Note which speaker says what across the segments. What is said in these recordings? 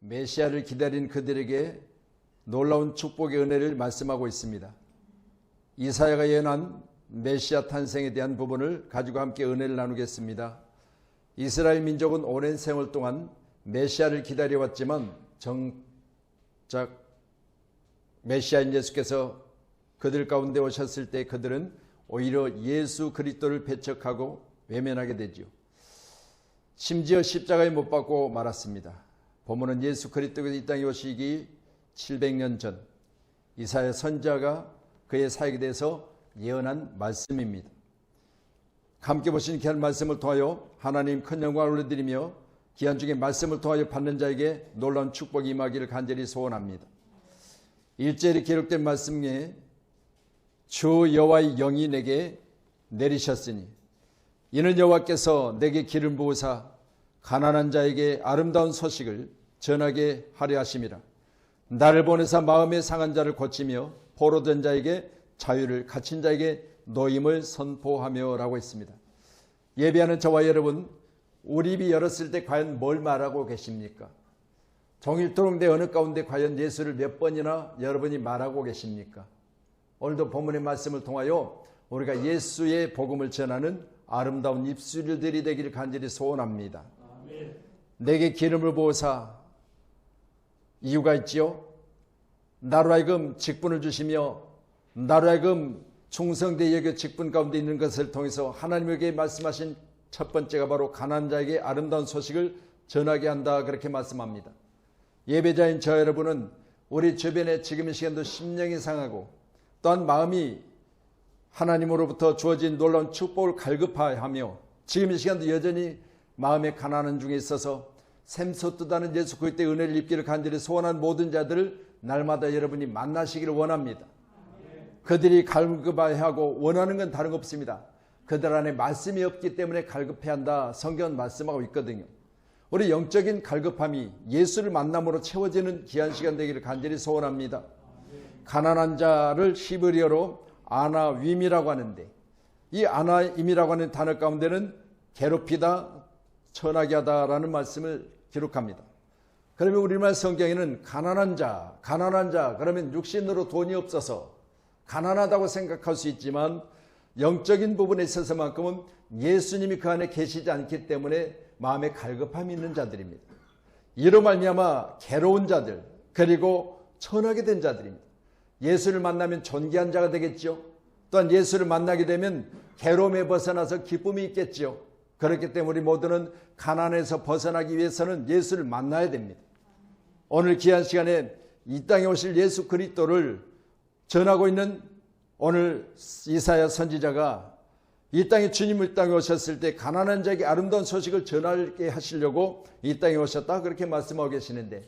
Speaker 1: 메시아를 기다린 그들에게 놀라운 축복의 은혜를 말씀하고 있습니다. 이사야가 예언한 메시아 탄생에 대한 부분을 가지고 함께 은혜를 나누겠습니다. 이스라엘 민족은 오랜 세월 동안 메시아를 기다려왔지만 정작 메시아인 예수께서 그들 가운데 오셨을 때 그들은 오히려 예수 그리스도를 배척하고 외면하게 되죠. 심지어 십자가에 못 박고 말았습니다. 본문은 예수 그리스도께서 이 땅에 오시기 700년 전 이사야 선지자가 그의 사역에 대해서 예언한 말씀입니다. 함께 보신 귀한 말씀을 통하여 하나님 큰 영광을 올려드리며 귀한 중에 말씀을 통하여 받는 자에게 놀라운 축복이 임하기를 간절히 소원합니다. 1절에 기록된 말씀에 주 여호와의 영이 내게 내리셨으니 이는 여호와께서 내게 기름 부으사 가난한 자에게 아름다운 소식을 전하게 하려 하심이라. 나를 보내사 마음에 상한 자를 고치며 포로된 자에게 자유를, 갇힌 자에게 노임을 선포하며 라고 했습니다. 예배하는 저와 여러분, 우리 입이 열었을 때 과연 뭘 말하고 계십니까? 종일토록 내 어느 가운데 과연 예수를 몇 번이나 여러분이 말하고 계십니까? 오늘도 본문의 말씀을 통하여 우리가 예수의 복음을 전하는 아름다운 입술들이 되기를 간절히 소원합니다. 아멘. 내게 기름을 부으사 이유가 있지요. 나로 하여금 직분을 주시며 나로 하여금 충성되이 여겨 직분 가운데 있는 것을 통해서 하나님에게 말씀하신 첫 번째가 바로 가난한 자에게 아름다운 소식을 전하게 한다, 그렇게 말씀합니다. 예배자인 저 여러분은 우리 주변에 지금 이 시간도 심령이 상하고 또한 마음이 하나님으로부터 주어진 놀라운 축복을 갈급하며 지금 이 시간도 여전히 마음의 가난한 중에 있어서 샘솟듯하는 예수 그리스도의 은혜를 입기를 간절히 소원한 모든 자들을 날마다 여러분이 만나시기를 원합니다. 그들이 갈급해하고 원하는 건 다른 거 없습니다. 그들 안에 말씀이 없기 때문에 갈급해한다, 성경은 말씀하고 있거든요. 우리 영적인 갈급함이 예수를 만남으로 채워지는 귀한 시간 되기를 간절히 소원합니다. 가난한 자를 히브리어로 아나임이라고 하는데 이 아나임이라고 하는 단어 가운데는 괴롭히다, 천하게 하다라는 말씀을 기록합니다. 그러면 우리말 성경에는 가난한 자 그러면 육신으로 돈이 없어서 가난하다고 생각할 수 있지만 영적인 부분에 있어서만큼은 예수님이 그 안에 계시지 않기 때문에 마음에 갈급함이 있는 자들입니다. 이로 말미암아 괴로운 자들 그리고 천하게 된 자들입니다. 예수를 만나면 존귀한 자가 되겠죠. 또한 예수를 만나게 되면 괴로움에 벗어나서 기쁨이 있겠죠. 그렇기 때문에 우리 모두는 가난에서 벗어나기 위해서는 예수를 만나야 됩니다. 오늘 귀한 시간에 이 땅에 오실 예수 그리스도를 전하고 있는 오늘 이사야 선지자가 이 땅에 주님이 이 땅에 오셨을 때 가난한 자에게 아름다운 소식을 전하게 하시려고 이 땅에 오셨다, 그렇게 말씀하고 계시는데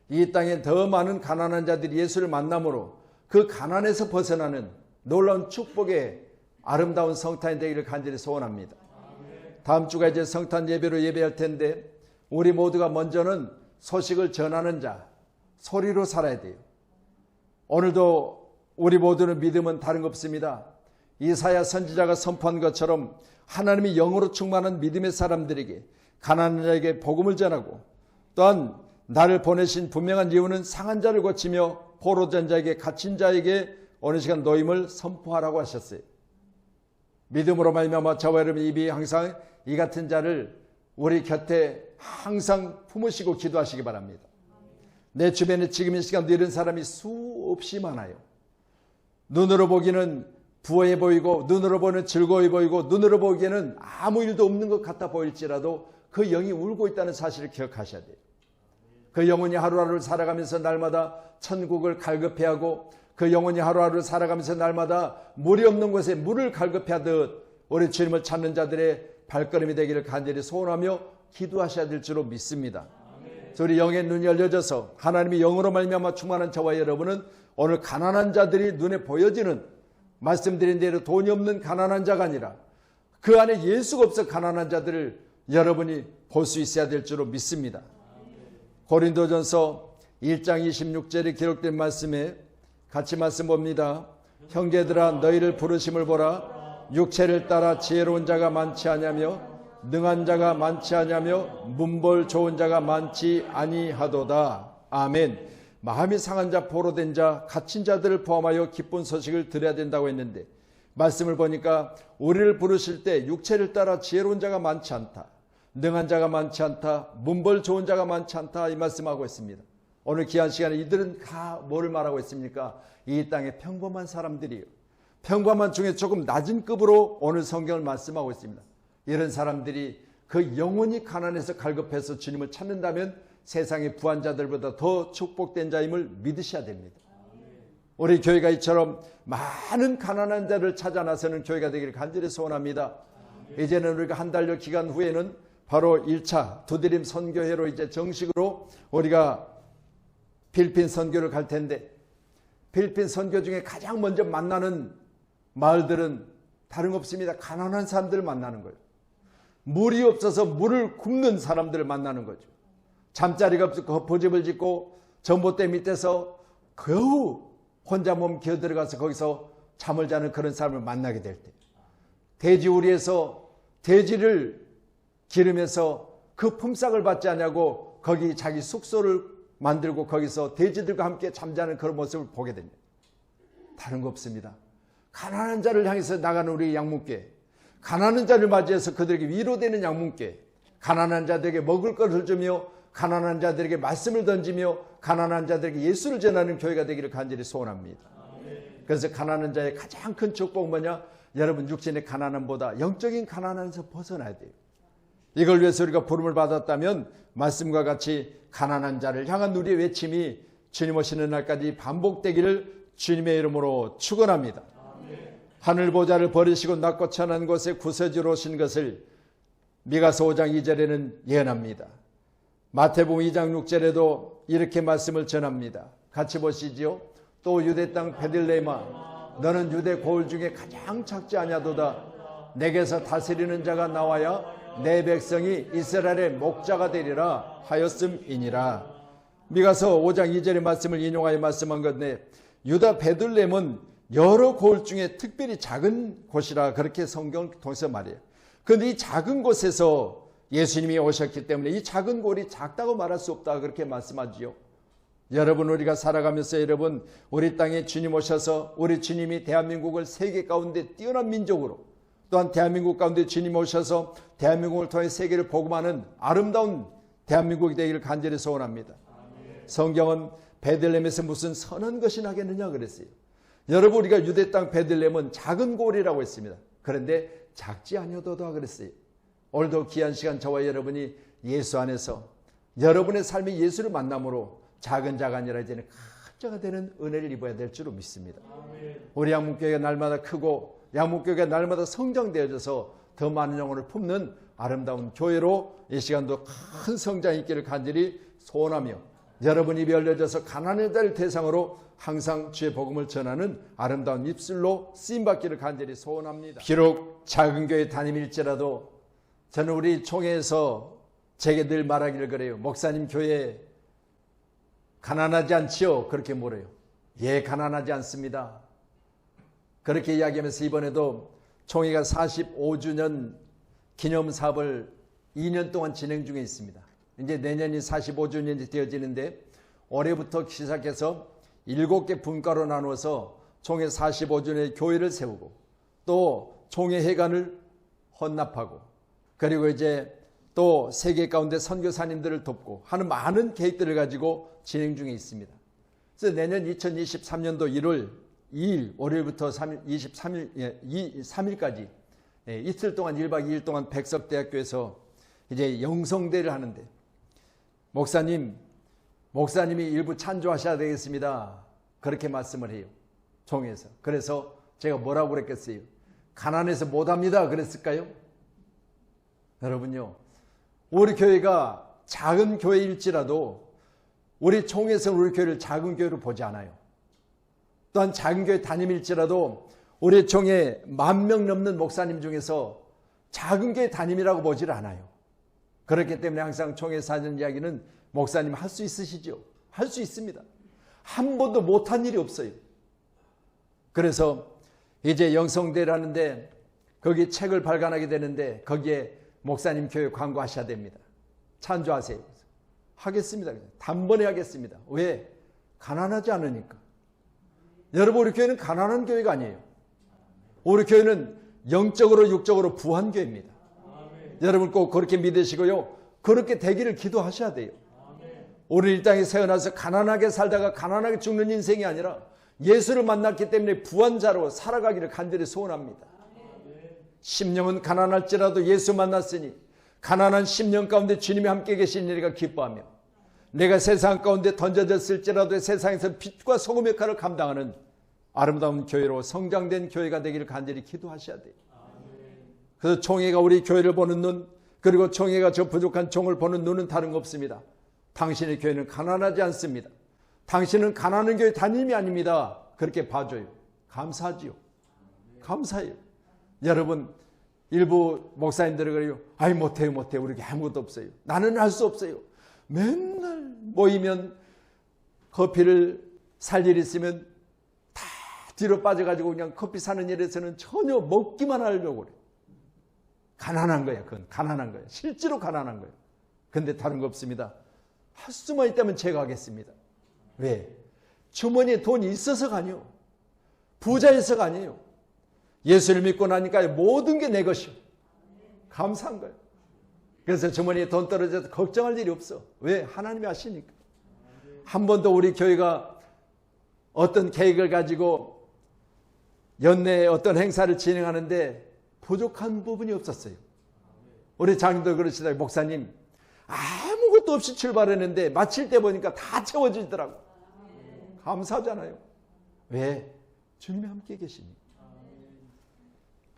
Speaker 1: 이 땅에 더 많은 가난한 자들이 예수를 만남으로 그 가난에서 벗어나는 놀라운 축복의 아름다운 성탄이 되기를 간절히 소원합니다. 다음 주가 이제 성탄 예배로 예배할 텐데 우리 모두가 먼저는 소식을 전하는 자, 소리로 살아야 돼요. 오늘도 우리 모두는 믿음은 다른 거 없습니다. 이사야 선지자가 선포한 것처럼 하나님이 영으로 충만한 믿음의 사람들에게 가난한 자에게 복음을 전하고 또한 나를 보내신 분명한 이유는 상한 자를 고치며 포로된 자에게 갇힌 자에게 어느 시간 노임을 선포하라고 하셨어요. 믿음으로 말미암아 저와 여러분의 입이 항상 이 같은 자를 우리 곁에 항상 품으시고 기도하시기 바랍니다. 내 주변에 지금 이 시간도 이런 사람이 수없이 많아요. 눈으로 보기는 부해 보이고 눈으로 보는 즐거워 보이고 눈으로 보기에는 아무 일도 없는 것 같아 보일지라도 그 영이 울고 있다는 사실을 기억하셔야 돼요. 그 영혼이 하루하루를 살아가면서 날마다 천국을 갈급해하고 그 영혼이 하루하루를 살아가면서 날마다 물이 없는 곳에 물을 갈급해하듯 우리 주님을 찾는 자들의 발걸음이 되기를 간절히 소원하며 기도하셔야 될 줄로 믿습니다. 우리 영의 눈이 열려져서 하나님이 영으로 말미암아 충만한 저와 여러분은 오늘 가난한 자들이 눈에 보여지는, 말씀드린 대로 돈이 없는 가난한 자가 아니라 그 안에 예수가 없어 가난한 자들을 여러분이 볼 수 있어야 될 줄로 믿습니다. 고린도전서 1장 26절에 기록된 말씀에 같이 말씀 봅니다. 형제들아 너희를 부르심을 보라. 육체를 따라 지혜로운 자가 많지 아니하며 능한 자가 많지 아니하며 문벌 좋은 자가 많지 아니하도다. 아멘. 마음이 상한 자, 포로된 자, 갇힌 자들을 포함하여 기쁜 소식을 들어야 된다고 했는데, 말씀을 보니까 우리를 부르실 때 육체를 따라 지혜로운 자가 많지 않다, 능한 자가 많지 않다, 문벌 좋은 자가 많지 않다, 이 말씀하고 있습니다. 오늘 귀한 시간에 이들은 다 뭐를 말하고 있습니까? 이 땅의 평범한 사람들이에요. 평범한 중에 조금 낮은 급으로 오늘 성경을 말씀하고 있습니다. 이런 사람들이 그 영혼이 가난해서 갈급해서 주님을 찾는다면 세상의 부한 자들보다 더 축복된 자임을 믿으셔야 됩니다. 우리 교회가 이처럼 많은 가난한 자를 찾아 나서는 교회가 되기를 간절히 소원합니다. 이제는 우리가 한 달여 기간 후에는 바로 1차 두드림 선교회로 이제 정식으로 우리가 필리핀 선교를 갈 텐데, 필리핀 선교 중에 가장 먼저 만나는 마을들은 다름 없습니다. 가난한 사람들을 만나는 거예요. 물이 없어서 물을 굽는 사람들을 만나는 거죠. 잠자리가 없어 보집을 짓고 전봇대 밑에서 겨우 혼자 몸 기어 들어가서 거기서 잠을 자는 그런 사람을 만나게 될 때, 돼지우리에서 돼지를 기르면서 그 품삯을 받지 않냐고 거기 자기 숙소를 만들고 거기서 돼지들과 함께 잠자는 그런 모습을 보게 됩니다. 다른 거 없습니다. 가난한 자를 향해서 나가는 우리 양문교회, 가난한 자를 맞이해서 그들에게 위로되는 양문교회, 가난한 자들에게 먹을 것을 주며 가난한 자들에게 말씀을 던지며 가난한 자들에게 예수를 전하는 교회가 되기를 간절히 소원합니다. 그래서 가난한 자의 가장 큰 축복은 뭐냐? 여러분, 육신의 가난함보다 영적인 가난함에서 벗어나야 돼요. 이걸 위해서 우리가 부름을 받았다면 말씀과 같이 가난한 자를 향한 우리의 외침이 주님 오시는 날까지 반복되기를 주님의 이름으로 축원합니다. 하늘 보좌를 버리시고 낮고 천한 곳에 구세주로 오신 것을 미가서 5장 2절에는 예언합니다. 마태복음 2장 6절에도 이렇게 말씀을 전합니다. 같이 보시지요. 또 유대 땅 베들레헴아, 너는 유대 고을 중에 가장 작지 아니하도다. 내게서 다스리는 자가 나와야 내 백성이 이스라엘의 목자가 되리라 하였음이니라. 미가서 5장 2절의 말씀을 인용하여 말씀한 건데, 유다 베들레헴은 여러 고을 중에 특별히 작은 곳이라 그렇게 성경을 통해서 말해요. 그런데 이 작은 곳에서 예수님이 오셨기 때문에 이 작은 고을이 작다고 말할 수 없다 그렇게 말씀하지요. 여러분, 우리가 살아가면서 여러분, 우리 땅에 주님 오셔서 우리 주님이 대한민국을 세계 가운데 뛰어난 민족으로, 또한 대한민국 가운데 주님 오셔서 대한민국을 통해 세계를 복음하는 아름다운 대한민국이 되기를 간절히 소원합니다. 성경은 베들레헴에서 무슨 선한 것이 나겠느냐 그랬어요. 여러분, 우리가 유대 땅 베들레헴은 작은 고을이라고 했습니다. 그런데 작지 아니하도다 그랬어요. 오늘도 귀한 시간 저와 여러분이 예수 안에서 여러분의 삶이 예수를 만남으로 작은 자가 아니라 이제는 큰 자가 되는 은혜를 입어야 될 줄로 믿습니다. 우리 양문교회가 날마다 크고 양문교회가 날마다 성장되어져서 더 많은 영혼을 품는 아름다운 교회로 이 시간도 큰 성장이 있기를 간절히 소원하며, 여러분 입이 열려져서 가난한 자를 대상으로 항상 주의 복음을 전하는 아름다운 입술로 쓰임받기를 간절히 소원합니다. 비록 작은 교회 다님일지라도 저는 우리 총회에서 제게 늘 말하기를 그래요. 목사님 교회 가난하지 않지요? 그렇게 물어요. 예, 가난하지 않습니다. 그렇게 이야기하면서 이번에도 총회가 45주년 기념 사업을 2년 동안 진행 중에 있습니다. 이제 내년이 45주년이 되어지는데 올해부터 시작해서 7개 분과로 나누어서 총회 45주년의 교회를 세우고 또 총회 회관을 헌납하고 그리고 이제 또 세계 가운데 선교사님들을 돕고 하는 많은 계획들을 가지고 진행 중에 있습니다. 그래서 내년 2023년도 1월 2일 월요일부터 3일까지 이틀 동안 1박 2일 동안 백석대학교에서 이제 영성대를 하는데 목사님이 일부 찬조하셔야 되겠습니다. 그렇게 말씀을 해요. 총회에서. 그래서 제가 뭐라고 그랬겠어요? 가난해서 못합니다. 그랬을까요? 여러분요, 우리 교회가 작은 교회일지라도 우리 총회에서는 우리 교회를 작은 교회로 보지 않아요. 또한 작은 교회 담임일지라도 우리 총회 10,000명 넘는 목사님 중에서 작은 교회 담임이라고 보지를 않아요. 그렇기 때문에 항상 총회에서 하는 이야기는 목사님 할 수 있으시죠? 할 수 있습니다. 한 번도 못한 일이 없어요. 그래서 이제 영성대를 하는데 거기 책을 발간하게 되는데 거기에 목사님 교회 광고하셔야 됩니다. 찬조하세요. 하겠습니다. 단번에 하겠습니다. 왜? 가난하지 않으니까. 여러분, 우리 교회는 가난한 교회가 아니에요. 우리 교회는 영적으로 육적으로 부한 교회입니다. 여러분 꼭 그렇게 믿으시고요. 그렇게 되기를 기도하셔야 돼요. 우리 이 땅에 태어나서 가난하게 살다가 가난하게 죽는 인생이 아니라 예수를 만났기 때문에 부한자로 살아가기를 간절히 소원합니다. 심령은 가난할지라도 예수 만났으니 가난한 심령 가운데 주님이 함께 계신 일이가 기뻐하며 내가 세상 가운데 던져졌을지라도 세상에서 빛과 소금 역할을 감당하는 아름다운 교회로 성장된 교회가 되기를 간절히 기도하셔야 돼요. 그래서 총회가 우리 교회를 보는 눈, 그리고 총회가 저 부족한 종을 보는 눈은 다른 거 없습니다. 당신의 교회는 가난하지 않습니다. 당신은 가난한 교회 담임이 아닙니다. 그렇게 봐줘요. 감사하지요. 감사해요. 여러분, 일부 목사님들이 그래요. 아이 못해요. 우리 아무것도 없어요. 나는 할 수 없어요. 맨날 모이면 커피를 살 일 있으면 다 뒤로 빠져가지고 그냥 커피 사는 일에서는 전혀 먹기만 하려고 그래요. 가난한 거야. 그건 가난한 거야. 실제로 가난한 거예요. 근데 다른 거 없습니다. 할 수만 있다면 제가 하겠습니다. 왜? 주머니에 돈이 있어서가 아니에요. 부자여서가 아니에요. 예수를 믿고 나니까 모든 게 내 것이요. 감사한 거예요. 그래서 주머니에 돈 떨어져도 걱정할 일이 없어. 왜? 하나님이 아시니까. 한 번도 우리 교회가 어떤 계획을 가지고 연내에 어떤 행사를 진행하는데 부족한 부분이 없었어요. 우리 장님도 그러시더라고요. 목사님, 아무것도 없이 출발했는데 마칠 때 보니까 다 채워지더라고요. 감사하잖아요. 왜? 주님이 함께 계시니.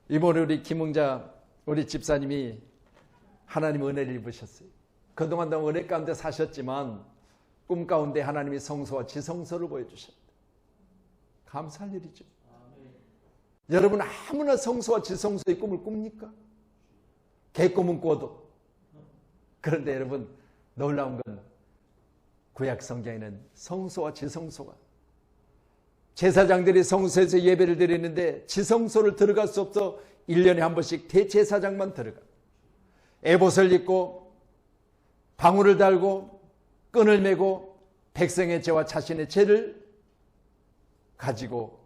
Speaker 1: 이번에 우리 김흥자 우리 집사님이 하나님 은혜를 입으셨어요. 그동안 너무 은혜 가운데 사셨지만 꿈 가운데 하나님이 성소와 지성소를 보여주셨다. 감사할 일이죠. 여러분 아무나 성소와 지성소의 꿈을 꿉니까? 개꿈은 꿔도. 그런데 여러분 놀라운 건 구약 성경에는 성소와 지성소가 제사장들이 성소에서 예배를 드리는데 지성소를 들어갈 수 없어 1년에 한 번씩 대제사장만 들어가. 에봇을 입고 방울을 달고 끈을 메고 백성의 죄와 자신의 죄를 가지고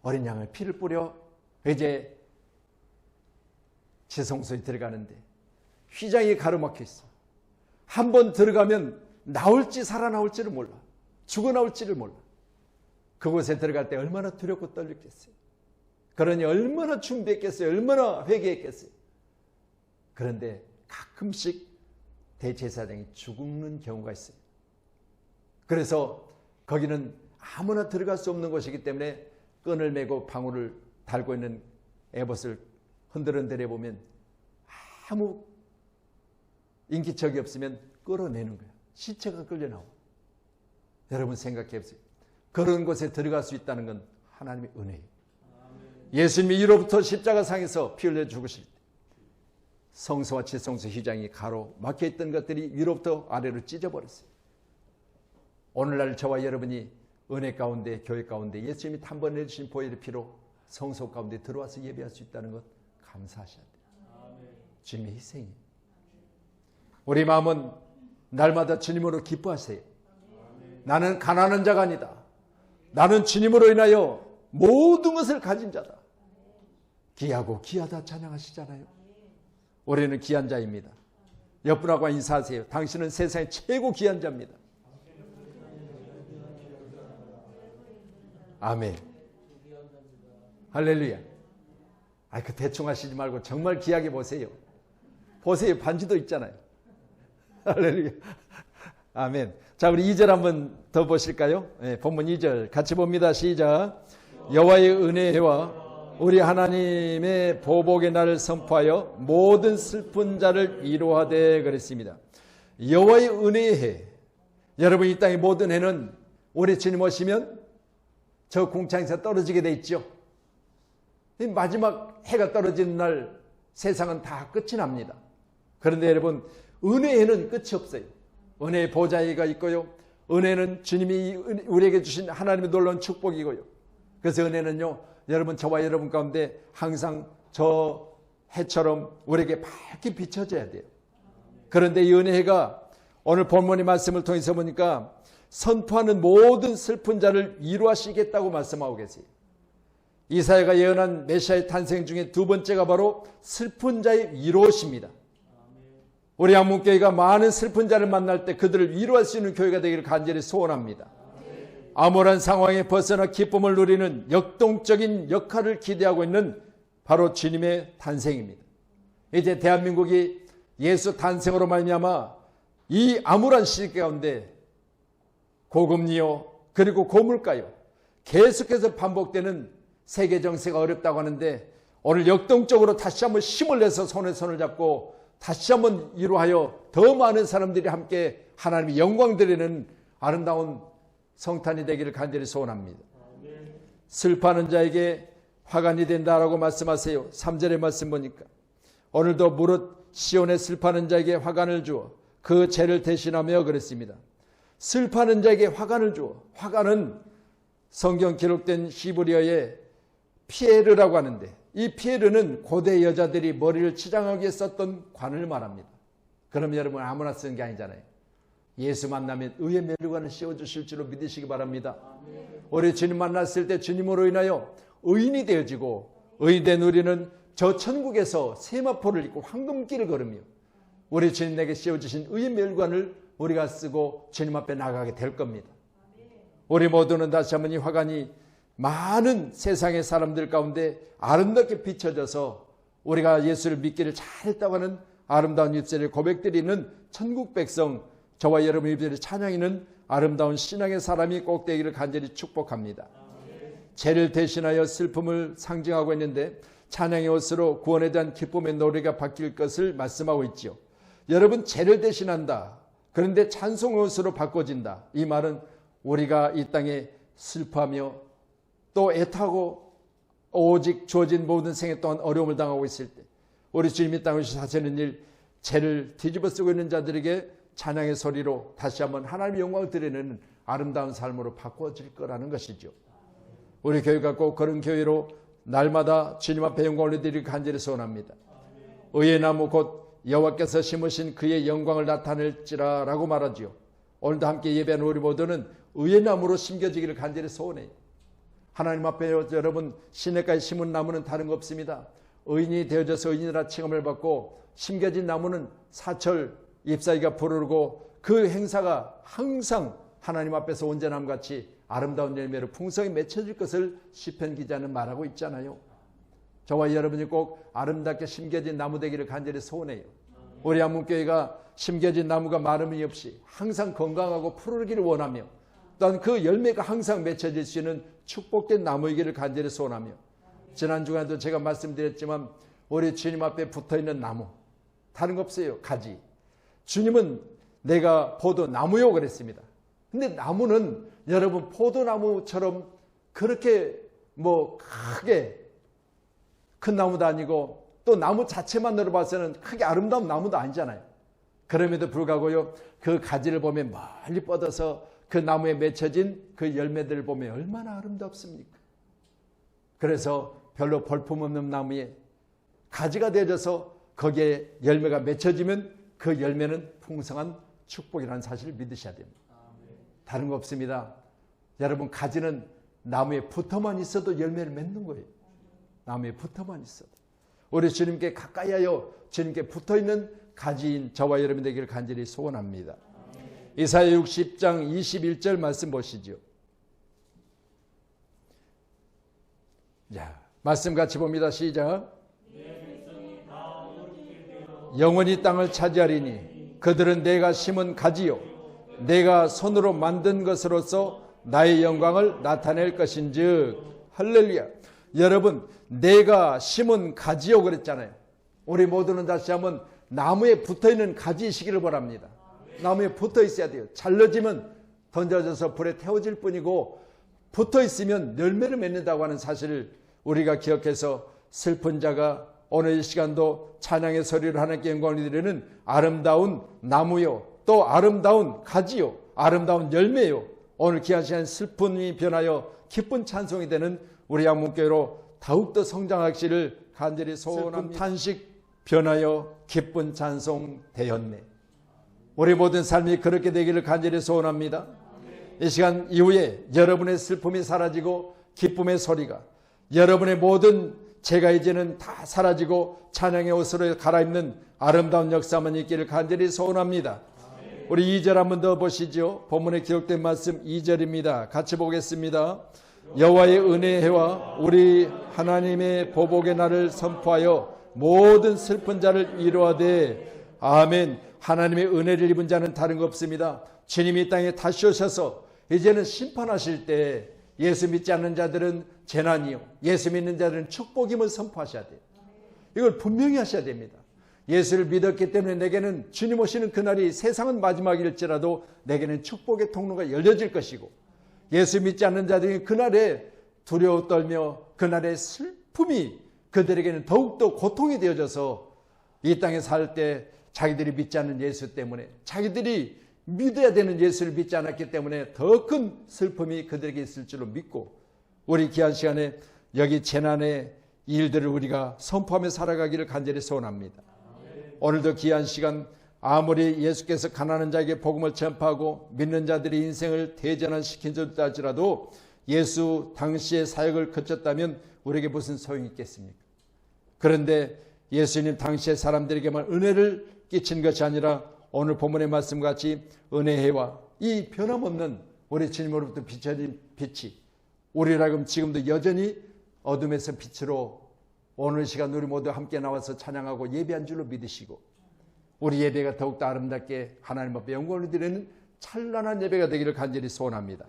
Speaker 1: 어린 양의 피를 뿌려 이제 지성소에 들어가는데 휘장이 가로막혀 있어. 한 번 들어가면 나올지 살아나올지를 몰라. 죽어나올지를 몰라. 그곳에 들어갈 때 얼마나 두렵고 떨렸겠어요. 그러니 얼마나 준비했겠어요. 얼마나 회개했겠어요. 그런데 가끔씩 대제사장이 죽는 경우가 있어요. 그래서 거기는 아무나 들어갈 수 없는 곳이기 때문에 끈을 메고 방울을 달고 있는 에봇을 흔들흔들해 보면 아무 인기척이 없으면 끌어내는 거예요. 시체가 끌려나오고. 여러분 생각해 보세요. 그런 곳에 들어갈 수 있다는 건 하나님의 은혜예요. 예수님이 위로부터 십자가상에서 피 흘려 죽으실 때 성소와 지성소 휘장이 가로 막혀있던 것들이 위로부터 아래로 찢어버렸어요. 오늘날 저와 여러분이 은혜 가운데 교회 가운데 예수님이 단번에 주신 보혈의 피로 성소 가운데 들어와서 예배할 수 있다는 것 감사하셔야 돼요. 주님의 희생이에요. 우리 마음은 날마다 주님으로 기뻐하세요. 나는 가난한 자가 아니다. 나는 주님으로 인하여 모든 것을 가진 자다. 귀하고 귀하다 찬양하시잖아요. 우리는 귀한 자입니다. 옆분하고 인사하세요. 당신은 세상의 최고 귀한 자입니다. 아멘. 할렐루야. 그 대충 하시지 말고 정말 귀하게 보세요. 보세요. 반지도 있잖아요. 할렐루야. 아멘. 자, 우리 2절 한번 더 보실까요? 네, 본문 2절 같이 봅니다. 시작. 여호와의 은혜와 우리 하나님의 보복의 날을 선포하여 모든 슬픈 자를 위로하되 그랬습니다. 여호와의 은혜의 해. 여러분 이 땅의 모든 해는 우리 주님 오시면 저 궁창에서 떨어지게 돼 있죠. 마지막 해가 떨어지는 날 세상은 다 끝이 납니다. 그런데 여러분 은혜의 해는 끝이 없어요. 은혜의 보좌가 있고요. 은혜는 주님이 우리에게 주신 하나님의 놀라운 축복이고요. 그래서 은혜는요, 여러분 저와 여러분 가운데 항상 저 해처럼 우리에게 밝게 비춰져야 돼요. 그런데 이 은혜가 오늘 본문의 말씀을 통해서 보니까 선포하는 모든 슬픈 자를 위로하시겠다고 말씀하고 계세요. 이사야가 예언한 메시아의 탄생 중에 두 번째가 바로 슬픈 자의 위로십니다. 우리 한문교회가 많은 슬픈 자를 만날 때 그들을 위로할 수 있는 교회가 되기를 간절히 소원합니다. 암울한 상황에 벗어나 기쁨을 누리는 역동적인 역할을 기대하고 있는 바로 주님의 탄생입니다. 이제 대한민국이 예수 탄생으로 말미암아 이 암울한 시기 가운데 고금리요 그리고 고물가요 계속해서 반복되는 세계 정세가 어렵다고 하는데 오늘 역동적으로 다시 한번 힘을 내서 손에 손을 잡고 다시 한번 위로하여 더 많은 사람들이 함께 하나님의 영광 드리는 아름다운 성탄이 되기를 간절히 소원합니다. 슬퍼하는 자에게 화관이 된다라고 말씀하세요. 3절의 말씀 보니까 오늘도 무릇 시온에 슬퍼하는 자에게 화관을 주어 그 죄를 대신하며 그랬습니다. 슬퍼하는 자에게 화관을 주어, 화관은 성경 기록된 히브리어의 피에르라고 하는데 이 피에르는 고대 여자들이 머리를 치장하기 위해 썼던 관을 말합니다. 그럼 여러분 아무나 쓰는 게 아니잖아요. 예수 만나면 의의 면류관을 씌워주실 줄로 믿으시기 바랍니다. 우리 주님 만났을 때 주님으로 인하여 의인이 되어지고 의인된 우리는 저 천국에서 세마포를 입고 황금길을 걸으며 우리 주님에게 씌워주신 의의 면류관을 우리가 쓰고 주님 앞에 나가게 될 겁니다. 우리 모두는 다시 한번 이 화관이 많은 세상의 사람들 가운데 아름답게 비춰져서 우리가 예수를 믿기를 잘했다고 하는 아름다운 입술을 고백드리는 천국 백성 저와 여러분 입술을 찬양하는 아름다운 신앙의 사람이 꼭 되기를 간절히 축복합니다. 죄를 대신하여 슬픔을 상징하고 있는데 찬양의 옷으로 구원에 대한 기쁨의 노래가 바뀔 것을 말씀하고 있지요. 여러분 죄를 대신한다. 그런데 찬송의 옷으로 바꿔진다. 이 말은 우리가 이 땅에 슬퍼하며 또 애타고 오직 주어진 모든 생애 동안 어려움을 당하고 있을 때 우리 주님이 땅에 하시는 일 죄를 뒤집어 쓰고 있는 자들에게 찬양의 소리로 다시 한번 하나님의 영광을 드리는 아름다운 삶으로 바꿔질 거라는 것이죠. 우리 교회가 꼭 그런 교회로 날마다 주님 앞에 영광을 드리기 간절히 소원합니다. 의의 나무 곧 여호와께서 심으신 그의 영광을 나타낼지라 라고 말하지요. 오늘도 함께 예배하는 우리 모두는 의의 나무로 심겨지기를 간절히 소원해요. 하나님 앞에 여러분 시냇가에 심은 나무는 다른 거 없습니다. 의인이 되어져서 의인이라 칭함을 받고 심겨진 나무는 사철 잎사귀가 푸르르고 그 행사가 항상 하나님 앞에서 온전함같이 아름다운 열매로 풍성히 맺혀질 것을 시편 기자는 말하고 있잖아요. 저와 여러분이 꼭 아름답게 심겨진 나무 되기를 간절히 소원해요. 우리 한문교회가 심겨진 나무가 마름이 없이 항상 건강하고 푸르르기를 원하며 또한 그 열매가 항상 맺혀질 수 있는 축복된 나무이기를 간절히 소원하며 지난 주간에도 제가 말씀드렸지만 우리 주님 앞에 붙어있는 나무 다른 거 없어요. 가지. 주님은 내가 포도나무요 그랬습니다. 근데 나무는 여러분 포도나무처럼 그렇게 크게 큰 나무도 아니고 또 나무 자체만으로 봐서는 크게 아름다운 나무도 아니잖아요. 그럼에도 불구하고요 그 가지를 보면 멀리 뻗어서 그 나무에 맺혀진 그 열매들을 보면 얼마나 아름답습니까? 그래서 별로 볼품없는 나무에 가지가 되어져서 거기에 열매가 맺혀지면 그 열매는 풍성한 축복이라는 사실을 믿으셔야 됩니다. 다른 거 없습니다. 여러분 가지는 나무에 붙어만 있어도 열매를 맺는 거예요. 나무에 붙어만 있어도. 우리 주님께 가까이 하여 주님께 붙어있는 가지인 저와 여러분 되기를 간절히 소원합니다. 이사야 60장 21절 말씀 보시죠. 자, 말씀 같이 봅니다. 시작. 영원히 땅을 차지하리니 그들은 내가 심은 가지요 내가 손으로 만든 것으로서 나의 영광을 나타낼 것인즉 할렐루야. 여러분 내가 심은 가지요 그랬잖아요. 우리 모두는 다시 한번 나무에 붙어있는 가지이시기를 바랍니다. 나무에 붙어 있어야 돼요. 잘라지면 던져져서 불에 태워질 뿐이고 붙어 있으면 열매를 맺는다고 하는 사실을 우리가 기억해서 슬픈 자가 오늘 이 시간도 찬양의 소리를 하나님께 영광을 드리는 아름다운 나무요 또 아름다운 가지요 아름다운 열매요 오늘 귀한 시간 슬픔이 변하여 기쁜 찬송이 되는 우리 양문교회로 더욱더 성장하시기를 간절히 소원합니다. 슬픈 탄식 변하여 기쁜 찬송 되었네. 우리 모든 삶이 그렇게 되기를 간절히 소원합니다. 이 시간 이후에 여러분의 슬픔이 사라지고 기쁨의 소리가, 여러분의 모든 죄가 이제는 다 사라지고 찬양의 옷으로 갈아입는 아름다운 역사만 있기를 간절히 소원합니다. 우리 2절 한번 더 보시죠. 본문에 기록된 말씀 2절입니다. 같이 보겠습니다. 여호와의 은혜의 해와 우리 하나님의 보복의 날을 선포하여 모든 슬픈 자를 위로하되 아멘. 하나님의 은혜를 입은 자는 다른 거 없습니다. 주님이 이 땅에 다시 오셔서 이제는 심판하실 때 예수 믿지 않는 자들은 재난이요, 예수 믿는 자들은 축복임을 선포하셔야 돼요. 이걸 분명히 하셔야 됩니다. 예수를 믿었기 때문에 내게는 주님 오시는 그날이 세상은 마지막일지라도 내게는 축복의 통로가 열려질 것이고, 예수 믿지 않는 자들이 그날에 두려워 떨며 그날의 슬픔이 그들에게는 더욱더 고통이 되어져서 이 땅에 살 때 자기들이 믿지 않는 예수 때문에, 자기들이 믿어야 되는 예수를 믿지 않았기 때문에 더 큰 슬픔이 그들에게 있을 줄로 믿고, 우리 귀한 시간에 여기 재난의 일들을 우리가 선포하며 살아가기를 간절히 소원합니다. 오늘도 귀한 시간, 아무리 예수께서 가난한 자에게 복음을 전파하고 믿는 자들의 인생을 대전환시킨 줄 알지라도 예수 당시의 사역을 거쳤다면 우리에게 무슨 소용이 있겠습니까? 그런데 예수님 당시의 사람들에게만 은혜를 끼친 것이 아니라 오늘 본문의 말씀같이 은혜와 이 변함없는 우리 주님으로부터 비춰진 빛이 우리라면 지금도 여전히 어둠에서 빛으로 오늘 시간 우리 모두 함께 나와서 찬양하고 예배한 줄로 믿으시고, 우리 예배가 더욱더 아름답게 하나님 앞에 영광을 드리는 찬란한 예배가 되기를 간절히 소원합니다.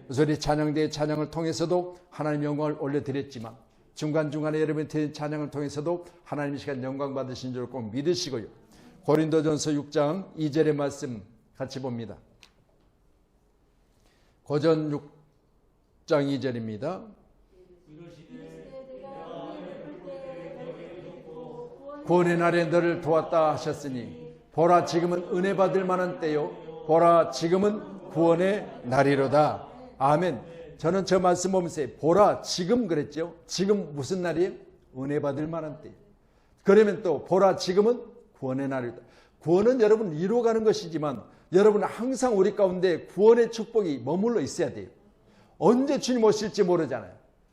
Speaker 1: 그래서 우리 찬양대의 찬양을 통해서도 하나님 영광을 올려드렸지만 중간중간에 여러분이 드린 찬양을 통해서도 하나님 시간 영광 받으신 줄 꼭 믿으시고요. 고린도전서 6장 2절의 말씀 같이 봅니다. 고전 6장 2절입니다. 구원의 날에 너를 도왔다 하셨으니 보라 지금은 은혜 받을 만한 때요, 보라 지금은 구원의 날이로다. 아멘. 저는 저 말씀 보면서 보라 지금 그랬죠. 지금 무슨 날이에요? 은혜 받을 만한 때예요. 그러면 또 보라 지금은 구원의 날이다. 구원은 여러분 이루어가는 것이지만 여러분은 항상 우리 가운데 구원의 축복이 머물러 있어야 돼요. 언제 주님 오실지 모르잖아요.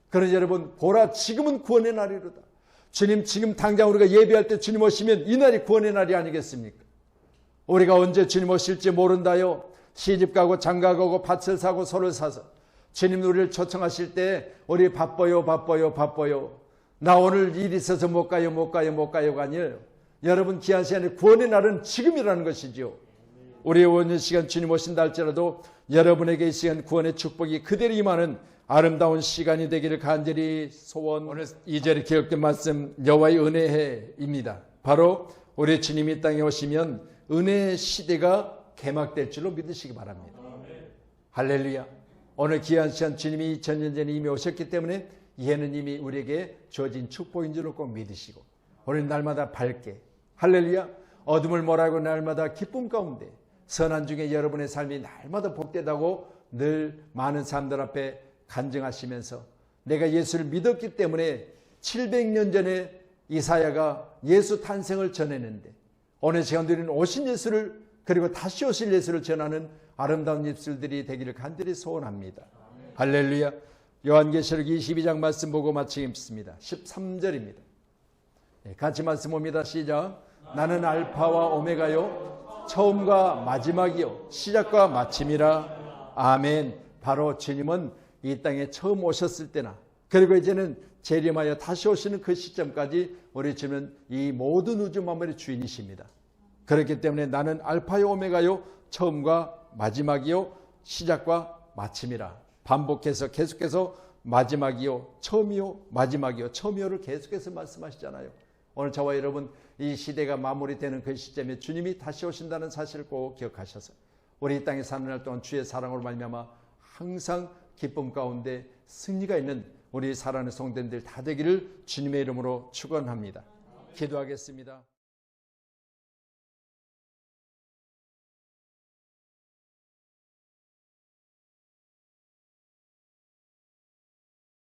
Speaker 1: 그러니 여러분 보라 지금은 구원의 날이로다. 주님 지금 당장 우리가 예배할 때 주님 오시면 이 날이 구원의 날이 아니겠습니까? 우리가 언제 주님 오실지 모른다요. 시집가고 장가가고 밭을 사고 소를 사서 주님 우리를 초청하실 때 우리 바빠요 나 오늘 일 있어서 못 가요가 아니에요. 여러분 귀한 시간에 구원의 날은 지금이라는 것이죠. 우리의 원년 시간 주님 오신다 할지라도 여러분에게 이 시간 구원의 축복이 그대로 임하는 아름다운 시간이 되기를 간절히 소원. 오늘 2절에 기록된 말씀 여호와의 은혜해입니다. 바로 우리 주님이 이 땅에 오시면 은혜의 시대가 개막될 줄로 믿으시기 바랍니다. 할렐루야. 오늘 귀한 시간 주님이 2000년 전에 이미 오셨기 때문에 이해는 이미 우리에게 주어진 축복인 줄로 꼭 믿으시고, 우리는 날마다 밝게 할렐루야 어둠을 몰아고 날마다 기쁨 가운데 선한 중에 여러분의 삶이 날마다 복되다고 늘 많은 사람들 앞에 간증하시면서 내가 예수를 믿었기 때문에 700년 전에 이사야가 예수 탄생을 전했는데 오늘 시간 우리는 오신 예수를 그리고 다시 오실 예수를 전하는 아름다운 입술들이 되기를 간절히 소원합니다. 할렐루야. 요한계시록 22장 말씀 보고 마치겠습니다. 13절입니다. 같이 말씀 봅니다. 시작. 나는 알파와 오메가요 처음과 마지막이요 시작과 마침이라. 아멘. 바로 주님은 이 땅에 처음 오셨을 때나 그리고 이제는 재림하여 다시 오시는 그 시점까지 우리 주님은 이 모든 우주 만물의 주인이십니다. 그렇기 때문에 나는 알파요 오메가요 처음과 마지막이요 시작과 마침이라. 반복해서 계속해서 마지막이요 처음이요 마지막이요 처음이요를 계속해서 말씀하시잖아요. 오늘 저와 여러분 이 시대가 마무리되는 그 시점에 주님이 다시 오신다는 사실을 꼭 기억하셔서 우리 이 땅에 사는 날 동안 주의 사랑으로 말미암아 항상 기쁨 가운데 승리가 있는 우리 사랑하는 성도님들 다 되기를 주님의 이름으로 축원합니다. 기도하겠습니다.